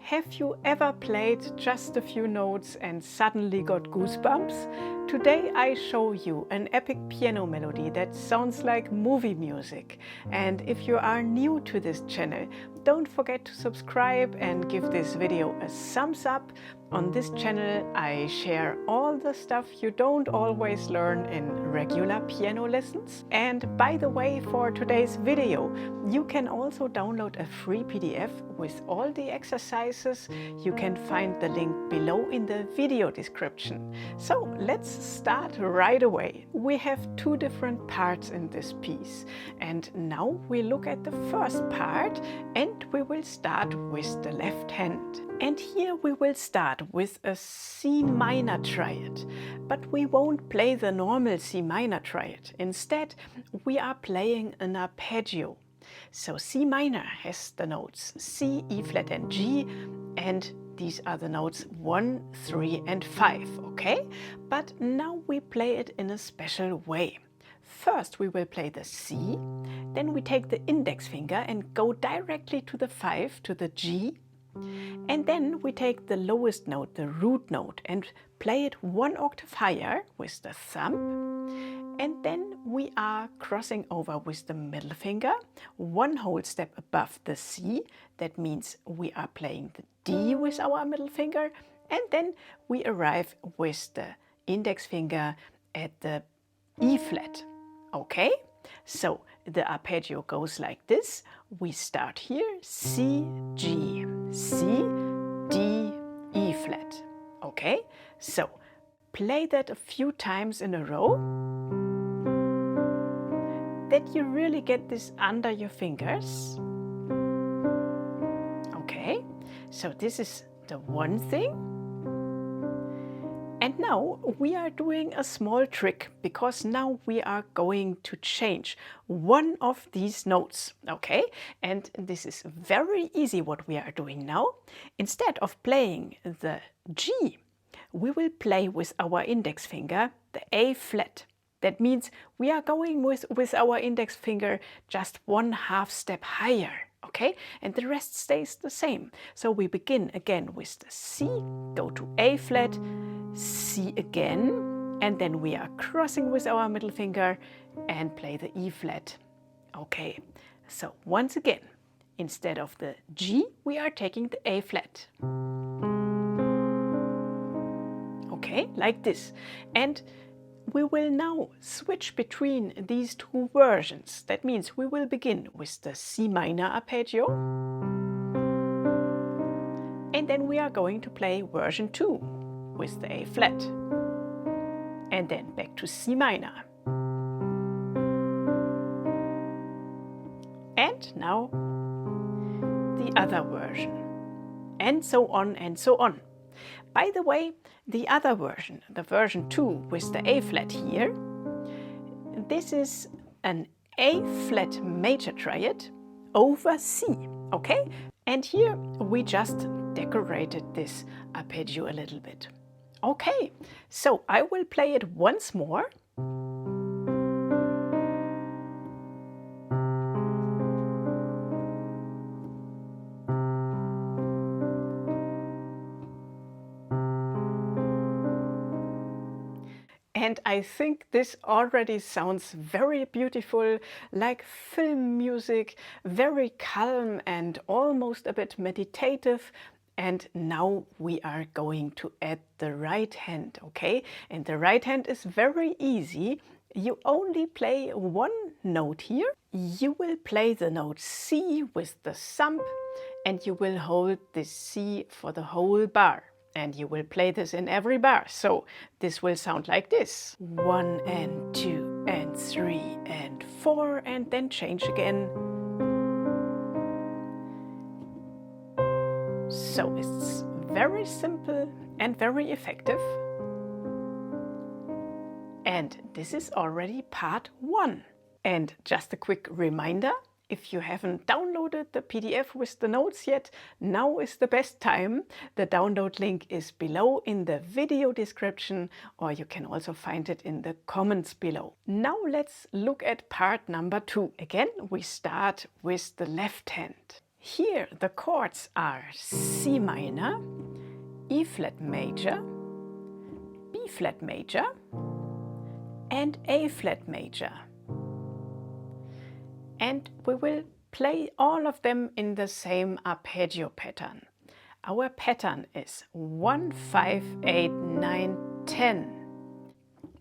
Have you ever played just a few notes and suddenly got goosebumps? Today I show you an epic piano melody that sounds like movie music. And if you are new to this channel, don't forget to subscribe and give this video a thumbs up. On this channel I share all the stuff you don't always learn in regular piano lessons. And by the way, for today's video, you can also download a free PDF with all the exercises. You can find the link below in the video description. So let's start right away. We have two different parts in this piece. And now we look at the first part, and we will start with the left hand. And here we will start with a C minor triad, but we won't play the normal C minor triad. Instead, we are playing an arpeggio. So C minor has the notes C, E flat and G, and these are the notes 1, 3 and 5, okay? But now we play it in a special way. First we will play the C, then we take the index finger and go directly to the 5, to the G, and then we take the lowest note, the root note, and play it one octave higher with the thumb. And then we are crossing over with the middle finger, one whole step above the C. That means we are playing the D with our middle finger. And then we arrive with the index finger at the E flat. Okay? So the arpeggio goes like this. We start here, C, G, C, D, E flat. Okay? So play that a few times in a row, that you really get this under your fingers. Okay? So this is the one thing. And now we are doing a small trick, because now we are going to change one of these notes, okay? And this is very easy what we are doing now. Instead of playing the G, we will play with our index finger the A flat. That means we are going with our index finger just 1/2 step higher. Okay, and the rest stays the same. So we begin again with the C, go to A flat, C again, and then we are crossing with our middle finger and play the E flat. Okay, so once again, instead of the G, we are taking the A flat. Okay, like this. And we will now switch between these two versions. That means we will begin with the C minor arpeggio, and then we are going to play version 2 with the A flat, and then back to C minor. And now the other version, and so on and so on. By the way, the other version, the version 2 with the A flat here, this is an A flat major triad over C, okay? And here we just decorated this arpeggio a little bit. Okay, so I will play it once more. And I think this already sounds very beautiful, like film music, very calm and almost a bit meditative. And now we are going to add the right hand, okay? And the right hand is very easy. You only play one note here. You will play the note C with the thumb, and you will hold this C for the whole bar. And you will play this in every bar. So this will sound like this. 1 and 2 and 3 and 4, and then change again. So it's very simple and very effective. And this is already part 1. And just a quick reminder, if you haven't downloaded the PDF with the notes yet, now is the best time. The download link is below in the video description, or you can also find it in the comments below. Now let's look at part number 2. Again, we start with the left hand. Here the chords are C minor, E flat major, B flat major and A flat major. And we will play all of them in the same arpeggio pattern. Our pattern is 1, 5, 8, 9, 10.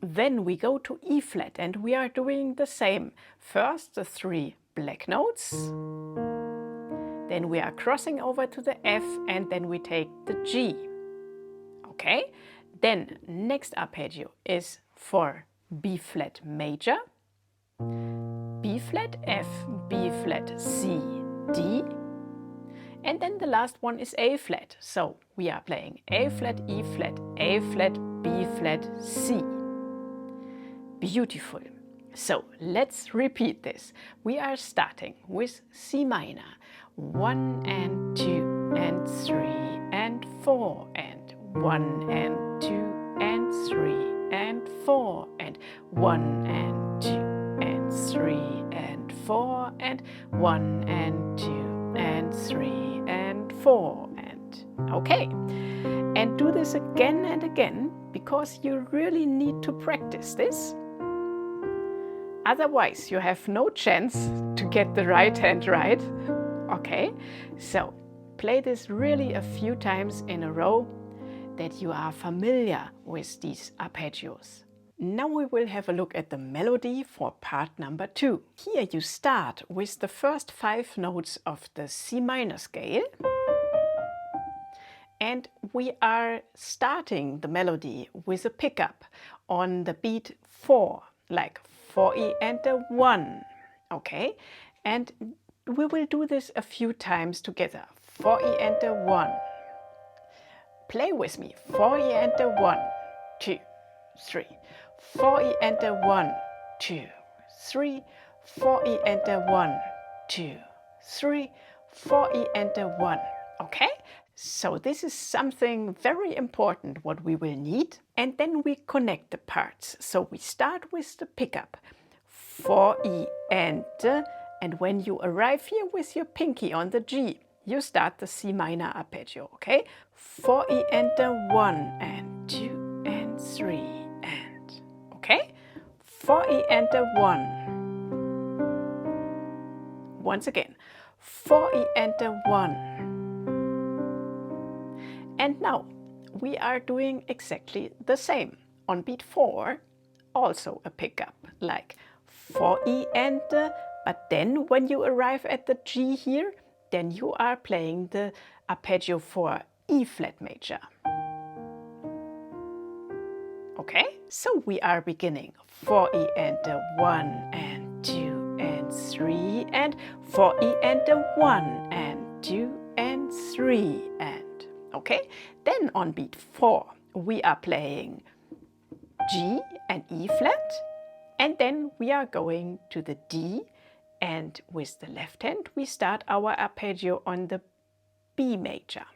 Then we go to E flat and we are doing the same. First the 3 black notes, then we are crossing over to the F and then we take the G. Okay? Then next arpeggio is for B flat major, B flat F, B flat C, D, and then the last one is A flat. So we are playing A flat, E flat, A flat, B flat, C. Beautiful. So let's repeat this. We are starting with C minor. 1 and 2 and 3 and 4 and 1 and 2 and 3 and 4 and 1 and 2 and 3 and 4 and 1 and 2 and 3 and 4 and okay. And do this again and again because you really need to practice this. Otherwise you have no chance to get the right hand right. Okay, so play this really a few times in a row that you are familiar with these arpeggios. Now we will have a look at the melody for part number 2. Here you start with the first 5 notes of the C minor scale. And we are starting the melody with a pickup on the beat 4, like 4E and a 1. Okay, and we will do this a few times together. 4E and a 1. Play with me. 4E and a 1, 2, 3. 4E and a 1, 2, 3. 4E and a 1, 2, 3. 4E and a 1. Okay? So this is something very important what we will need. And then we connect the parts. So we start with the pickup. 4E and when you arrive here with your pinky on the G, you start the C minor arpeggio, okay? 4E and a 1 and 2 and 3 and, okay? 4E and a 1. Once again, 4E and a 1. And now we are doing exactly the same. On beat 4, also a pickup, like 4E and but then when you arrive at the G here, then you are playing the arpeggio for E flat major. Okay, so we are beginning 4E and a 1 and 2 and 3 and 4E and a 1 and 2 and 3 and okay. Then on beat 4 we are playing G and E flat. And then we are going to the D, and with the left hand we start our arpeggio on the B major.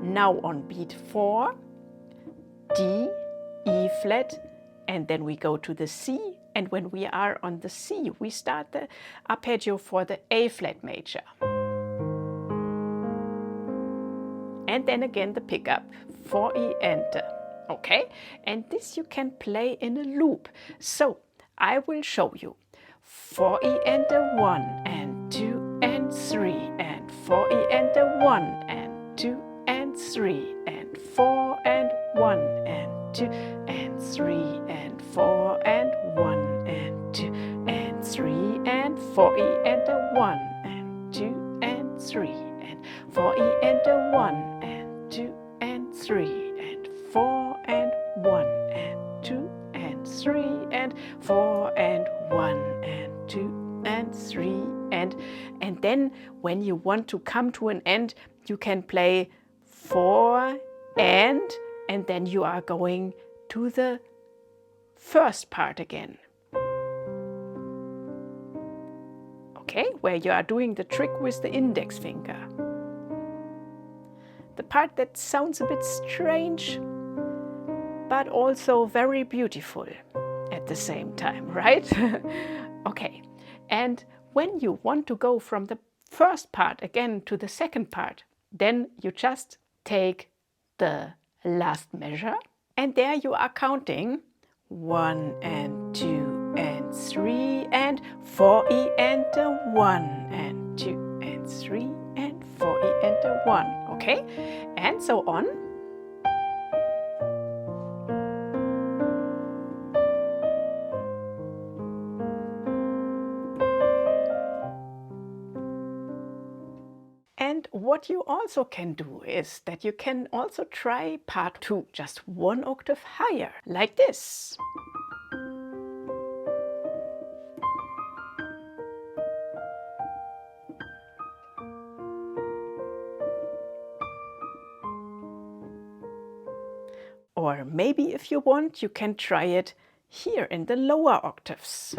Now on beat 4, D, E flat, and then we go to the C, and when we are on the C, we start the arpeggio for the A flat major. And then again the pickup, 4E enter. Okay, and this you can play in a loop. So I will show you 4E and a 1 and 2 and 3 and 4E and a 1 and 2 and 3 and 4 and 1 and 2 and 3 and 4 and 1 and 2 and 3 and 4E and a 1 and 2 and 3 and 4E and a 1 and 2 and 3 and 4 and 1 and 2 and 3 and 4 and 1 and 2 and 3 and then when you want to come to an end you can play 4 and then you are going to the first part again. Okay, where you are doing the trick with the index finger. The part that sounds a bit strange, but also very beautiful at the same time, right? Okay, and when you want to go from the first part again to the second part, then you just take the last measure, and there you are counting 1 and 2 and 3 and 4E and a 1 and 2 and 3 and 4E and a 1, okay? And so on. And what you also can do is that you can also try part 2, just 1 octave higher, like this. Or maybe if you want, you can try it here in the lower octaves.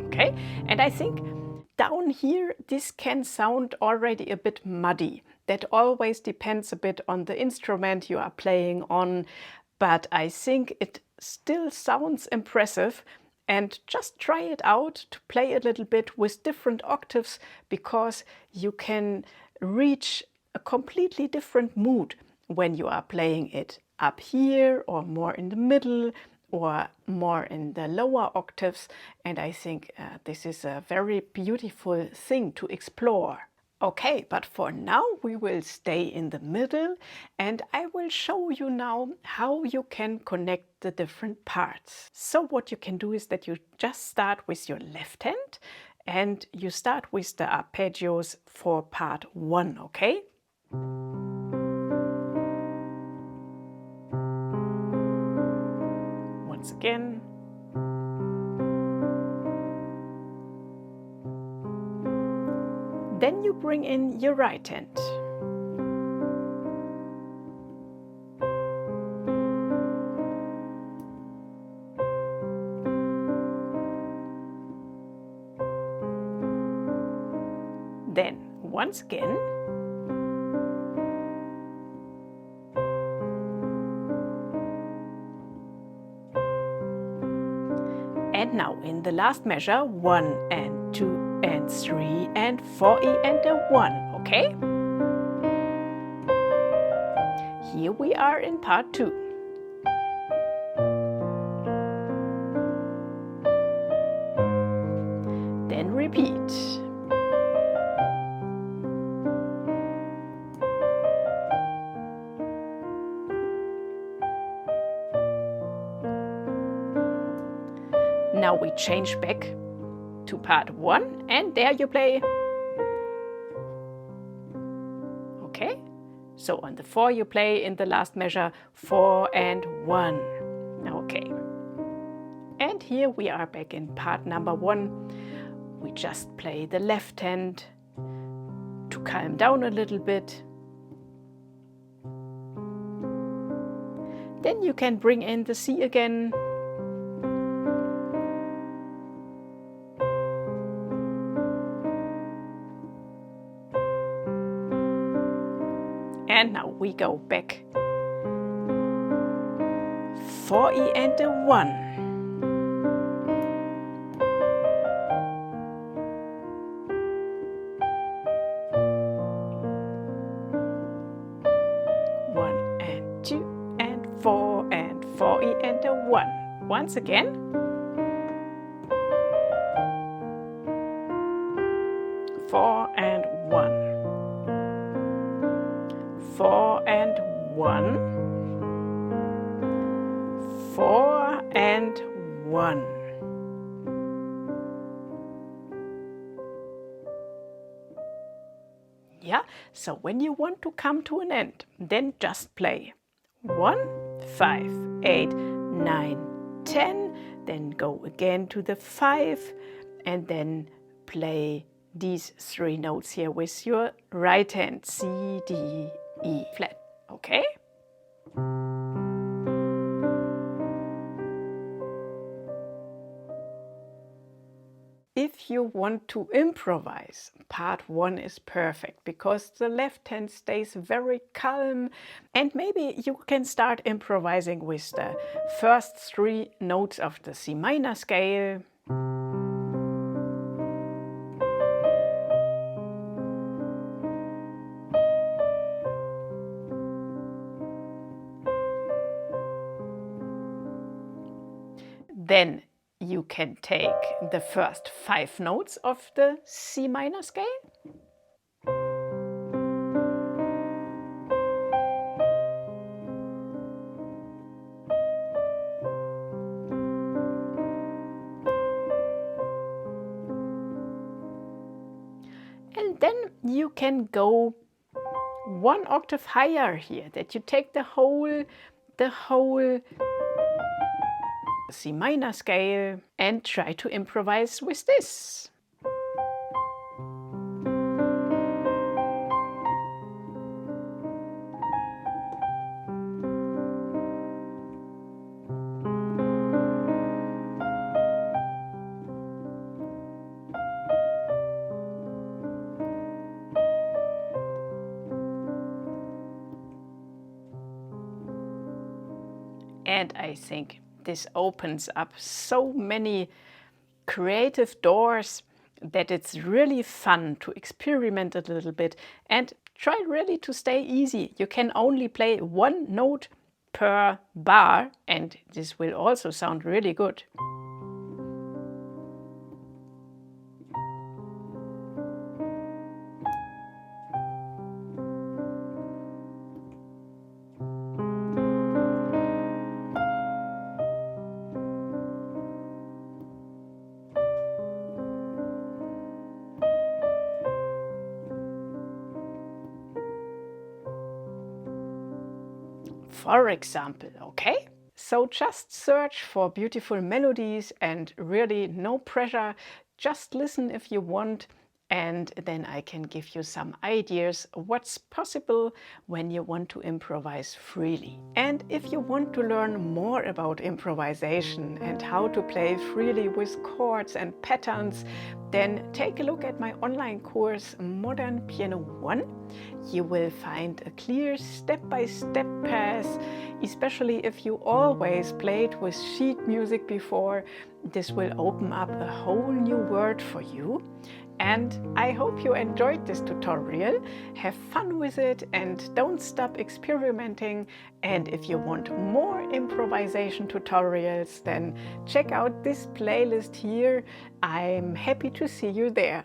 Okay, and I think down here this can sound already a bit muddy. That always depends a bit on the instrument you are playing on, but I think it still sounds impressive. And just try it out to play a little bit with different octaves, because you can reach a completely different mood when you are playing it up here or more in the middle or more in the lower octaves. And I think this is a very beautiful thing to explore. Okay, but for now we will stay in the middle, and I will show you now how you can connect the different parts. So what you can do is that you just start with your left hand and you start with the arpeggios for part 1, okay? Once again. Then you bring in your right hand. Then, once again. And now in the last measure, 1 and 2 and 3 and 4E and a 1, okay? Here we are in part 2. Then repeat. Now we change back to part 1, and there you play. Okay, so on the 4 you play in the last measure 4 and 1. Okay, and here we are back in part number 1. We just play the left hand to calm down a little bit. Then you can bring in the C again. And now we go back. 4E and a 1. One and 2 and 4 and 4E and a 1. Once again. 4 and 1. 4 and 1, 4 and 1. Yeah, so when you want to come to an end, then just play 1, 5, 8, 9, 10, then go again to the 5, and then play these 3 notes here with your right hand, C, D, E flat, okay? If if you want to improvise, part 1 is perfect because the left hand stays very calm, and maybe you can start improvising with the first 3 notes of the C minor scale. Then you can take the first 5 notes of the C minor scale. And then you can go 1 octave higher here, that you take the whole C minor scale and try to improvise with this. And I think this opens up so many creative doors that it's really fun to experiment a little bit and try really to stay easy. You can only play 1 note per bar, and this will also sound really good. For example, okay? So just search for beautiful melodies and really no pressure. Just listen if you want, and then I can give you some ideas what's possible when you want to improvise freely. And if you want to learn more about improvisation and how to play freely with chords and patterns, then take a look at my online course Modern Piano 1. You will find a clear step-by-step path, especially if you always played with sheet music before. This will open up a whole new world for you. And I hope you enjoyed this tutorial. Have fun with it and don't stop experimenting. And if you want more improvisation tutorials, then check out this playlist here. I'm happy to see you there.